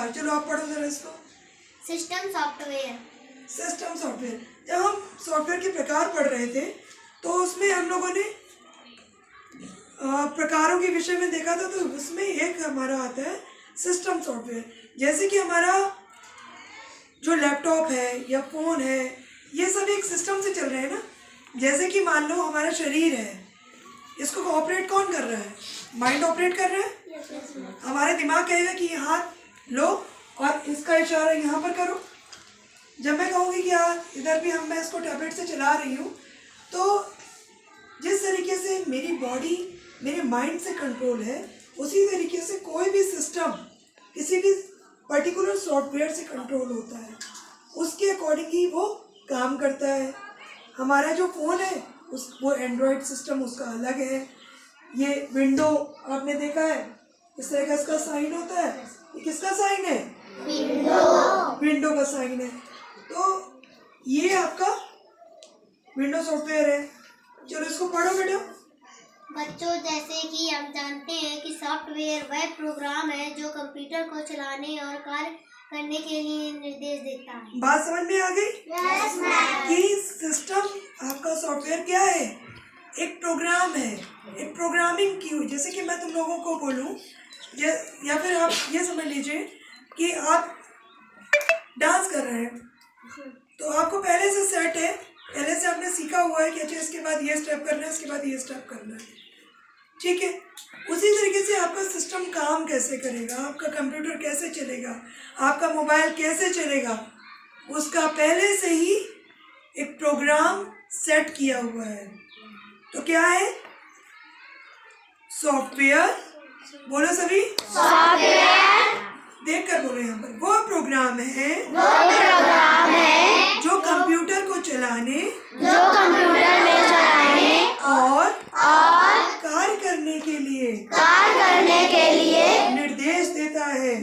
प्रकार। चलो आप पढ़ो जरा इसको। System software. System software. जब हम सॉफ्टवेयर के प्रकार पढ़ रहे थे तो उसमें हम लोगों ने प्रकारों के विषय में देखा था, तो उसमें एक हमारा आता है सिस्टम सॉफ्टवेयर। जैसे कि हमारा जो लैपटॉप है या फ़ोन है, ये सब एक सिस्टम से चल रहे हैं ना। जैसे कि मान लो हमारा शरीर है, इसको ऑपरेट कौन कर रहा है? माइंड ऑपरेट कर रहा है। हमारे दिमाग कहेगा कि ये हाथ लो और इसका इशारा यहाँ पर करो। जब मैं कहूँगी कि यार इधर भी मैं इसको टैबलेट से चला रही हूँ, तो जिस तरीके से मेरी बॉडी मेरे माइंड से कंट्रोल है, उसी तरीके से कोई भी सिस्टम किसी भी पर्टिकुलर सॉफ्टवेयर से कंट्रोल होता है, उसके अकॉर्डिंग ही वो काम करता है। हमारा जो फ़ोन है वो एंड्रॉयड सिस्टम उसका अलग है। ये विंडो आपने देखा है, इस तरह का इसका साइन होता है। ये किसका साइन है? विंडो का साइन है। तो ये आपका विंडो सॉफ्टवेयर है। चलो इसको पढ़ो बेटा। बच्चों, जैसे कि हम जानते हैं कि सॉफ्टवेयर वह प्रोग्राम है जो कंप्यूटर को चलाने और कार्य करने के लिए निर्देश देता है। बात समझ में आ गई? Yes ma'am. कि सिस्टम आपका सॉफ्टवेयर क्या है? एक प्रोग्राम है, एक प्रोग्रामिंग की हुई। जैसे कि मैं तुम लोगों को बोलूँ या फिर आप ये समझ लीजिए कि आप डांस कर रहे हैं, तो आपको पहले से सेट है, पहले से आपने सीखा हुआ है कि अच्छा इसके बाद ये स्टेप करना है, इसके बाद ये स्टेप करना है, ठीक है। उसी तरीके से आपका सिस्टम काम कैसे करेगा, आपका कंप्यूटर कैसे चलेगा, आपका मोबाइल कैसे चलेगा, उसका पहले से ही एक प्रोग्राम सेट किया हुआ है। तो क्या है? सॉफ्टवेयर। बोलो सभी। सॉफ्टवेयर। देख कर बोलो यहाँ पर। वो प्रोग्राम है जो कंप्यूटर को चलाने और कार्य करने के लिए निर्देश देता है।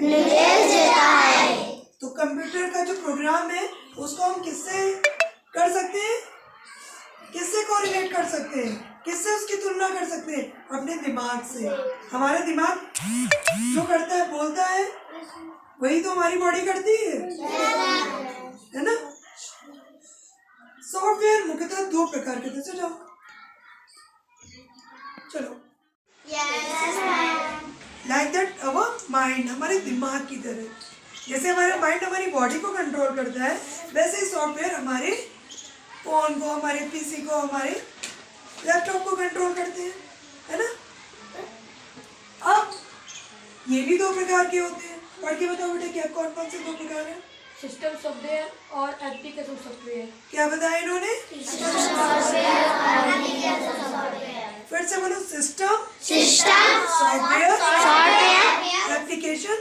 तो कंप्यूटर का जो प्रोग्राम है उसको हम किससे कर सकते हैं? किससे कोरिलेट कर सकते हैं? किससे उसकी तुलना कर सकते हैं? अपने दिमाग से। हमारा दिमाग जो करता है, बोलता है, वही तो हमारी बॉडी करती है ना। सॉफ्टवेयर मुख्यतः दो प्रकार के थे। चलो लाइक दैट अवर माइंड, हमारे दिमाग की तरह। जैसे हमारा माइंड हमारी बॉडी को कंट्रोल करता है, वैसे ही सॉफ्टवेयर हमारे फोन को, हमारे पीसी को, हमारे लैपटॉप को कंट्रोल करते हैं, है ना। अब ये भी दो प्रकार के होते हैं। पढ़ के बताओ बेटा, क्या कौन कौन से दो प्रकार हैं? सिस्टम सॉफ्टवेयर और एप्लीकेशन सॉफ्टवेयर। क्या बताया इन्होंने? फिर से बोलो। System software application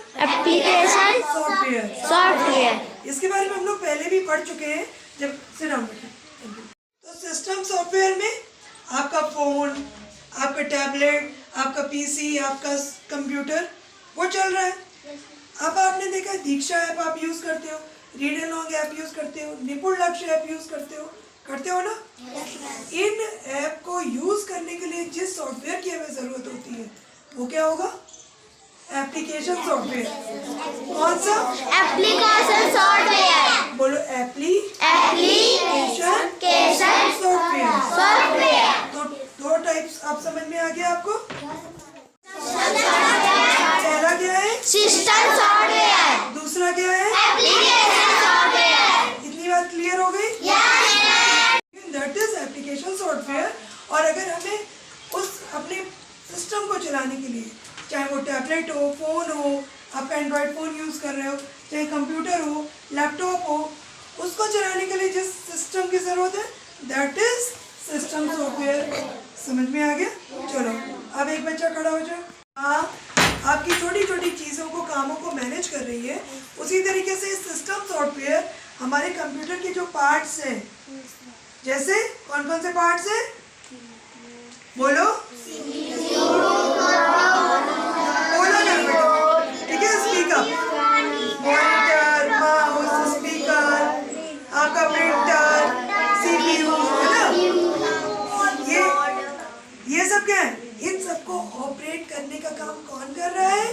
software. इसके बारे में हम लोग पहले भी पढ़ चुके हैं जब से राउंड। तो सिस्टम सॉफ्टवेयर में आपका फोन, आपका टैबलेट, आपका पीसी, आपका कंप्यूटर वो चल रहा है। अब आपने देखा दीक्षा ऐप आप यूज करते हो, रीड अलोंग ऐप यूज करते हो, निपुण लक्ष्य ऐप यूज करते हो ना। इन ऐप को यूज करने के लिए जिस सॉफ्टवेयर की हमें जरूरत होती है वो क्या होगा? Application software. कौन सा? Application software. बोलो। Application software. तो दो टाइप्स आप समझ में आ गया आपको? पहला क्या है? System software. दूसरा क्या है? Application software. इतनी बात क्लियर हो गई? That is application software. और अगर हमें उस अपने सिस्टम को चलाने के लिए, चाहे वो टैबलेट हो, फोन हो, आप एंड्रॉयड फ़ोन यूज़ कर रहे हो, चाहे कंप्यूटर हो, लैपटॉप हो, उसको चलाने के लिए जिस सिस्टम की ज़रूरत है, दैट इज सिस्टम सॉफ्टवेयर। समझ में आ गया? चलो अब एक बच्चा खड़ा हो जाए। हाँ, आपकी छोटी छोटी चीज़ों को, कामों को मैनेज कर रही है। उसी तरीके से सिस्टम सॉफ्टवेयर हमारे कंप्यूटर के जो पार्ट्स हैं, जैसे कौन कौन से पार्ट्स हैं? बोलो। बोलो ना बेटा, ठीक है। स्पीकर, मॉनिटर, माउस, स्पीकर, आपका प्रिंटर, सीपीयू, है ना। ये सब क्या है? इन सबको ऑपरेट करने का काम कौन कर रहा है?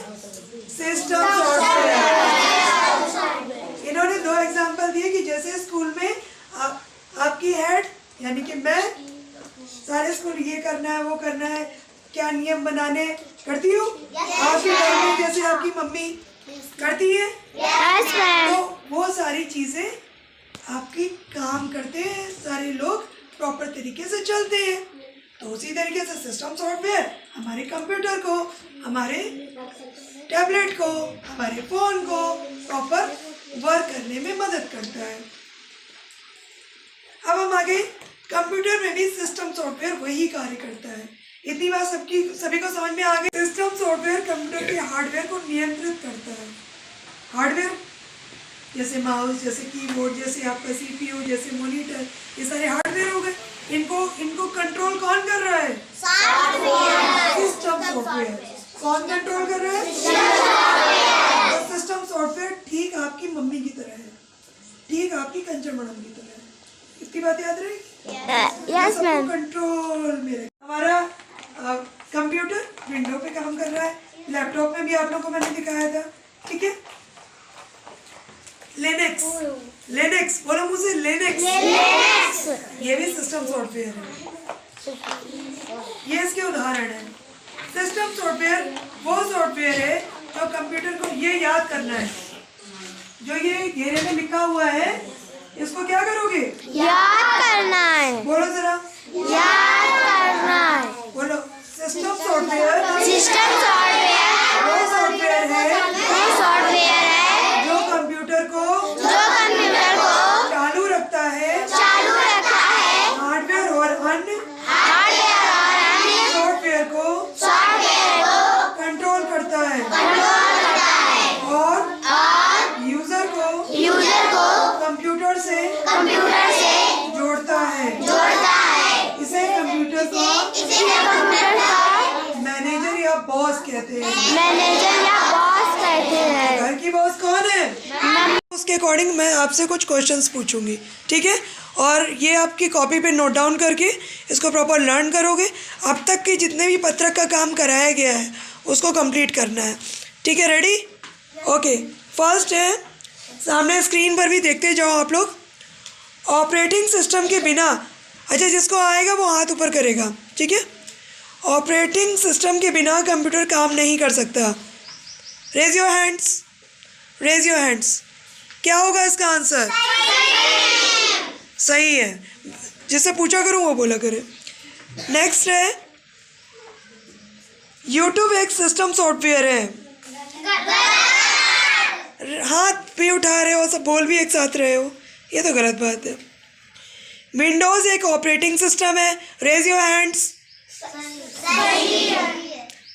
System software. मैं सारे स्कूल ये करना है वो करना है, क्या नियम बनाने करती हूँ। आपके घर में जैसे आपकी मम्मी करती है, तो वो सारी चीजें आपकी काम करते हैं, सारे लोग प्रॉपर तरीके से चलते हैं। तो उसी तरीके से सिस्टम सॉफ्टवेयर हमारे कंप्यूटर को, हमारे टैबलेट को, हमारे फ़ोन को प्रॉपर वर्क करने में मदद करता है। अब हम आगे, कंप्यूटर में भी सिस्टम सॉफ्टवेयर वही कार्य करता है। इतनी बात सभी को समझ में आ गई। सिस्टम सॉफ्टवेयर कंप्यूटर के हार्डवेयर को नियंत्रित करता है। हार्डवेयर जैसे माउस, जैसे कीबोर्ड, जैसे आपका सीपीयू, जैसे मॉनिटर, ये सारे हार्डवेयर हो गए। इनको कंट्रोल कौन कर रहा है? System software. कौन कंट्रोल कर रहा है? तो सिस्टम सॉफ्टवेयर ठीक आपकी मम्मी की तरह है, ठीक आपकी कंचन मैडम की तरह है। इतनी बात याद रही? Yes ma'am. कंट्रोल में रहे। हमारा कंप्यूटर विंडो पे काम कर रहा है, लैपटॉप में भी आप लोगों को मैंने दिखाया था, ठीक है। लिनक्स बोलो मुझे, लिनक्स ये भी सिस्टम सॉफ्टवेयर है। ये इसके उदाहरण है। सिस्टम सॉफ्टवेयर वो सॉफ्टवेयर है जो कंप्यूटर को ये याद करना है, जो ये घेरे में लिखा हुआ है, इसको क्या करोगे? याद करना है। बोलो जरा, याद करना है। बोलो। सिस्टम सॉफ्टवेयर वो सॉफ्टवेयर है जो कंप्यूटर को चालू रखता है हार्डवेयर और अन्य सॉफ्टवेयर को कंट्रोल करता है और यूजर को कंप्यूटर से जोड़ता है। इसे कंप्यूटर का मैनेजर या बॉस कहते हैं। घर की बॉस कौन है? उसके अकॉर्डिंग मैं आपसे कुछ क्वेश्चंस पूछूंगी, ठीक है। और ये आपकी कॉपी पे नोट डाउन करके इसको प्रॉपर लर्न करोगे। अब तक के जितने भी पत्रक का काम कराया गया है उसको कंप्लीट करना है, ठीक है। रेडी? ओके। फर्स्ट है, सामने स्क्रीन पर भी देखते जाओ आप लोग। ऑपरेटिंग सिस्टम के बिना, अच्छा जिसको आएगा वो हाथ ऊपर करेगा, ठीक है। ऑपरेटिंग सिस्टम के बिना कंप्यूटर काम नहीं कर सकता। Raise your hands, raise your hands. क्या होगा इसका आंसर? सही है। जिससे पूछा करूँ वो बोला करे। नेक्स्ट है, यूट्यूब एक सिस्टम सॉफ्टवेयर है। हाथ भी उठा रहे हो, सब बोल भी एक साथ रहे हो, ये तो गलत बात है। विंडोज़ एक ऑपरेटिंग सिस्टम है। Raise your hands.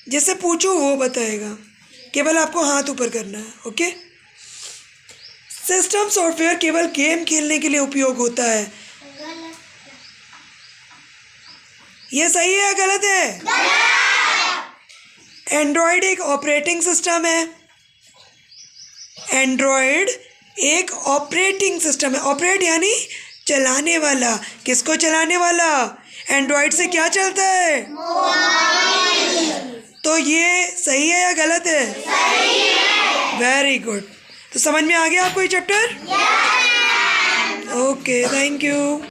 जिससे पूछो वो बताएगा, केवल आपको हाथ ऊपर करना है, ओके। सिस्टम सॉफ्टवेयर केवल गेम खेलने के लिए उपयोग होता है। ये सही है या गलत है? एंड्रॉयड एक ऑपरेटिंग सिस्टम है। एंड्रॉयड एक ऑपरेटिंग सिस्टम है। ऑपरेट यानी चलाने वाला। किसको चलाने वाला? एंड्रॉयड से क्या चलता है? तो ये सही है या गलत है? Very good. तो समझ में आ गया आपको ये चैप्टर? Okay, thank you.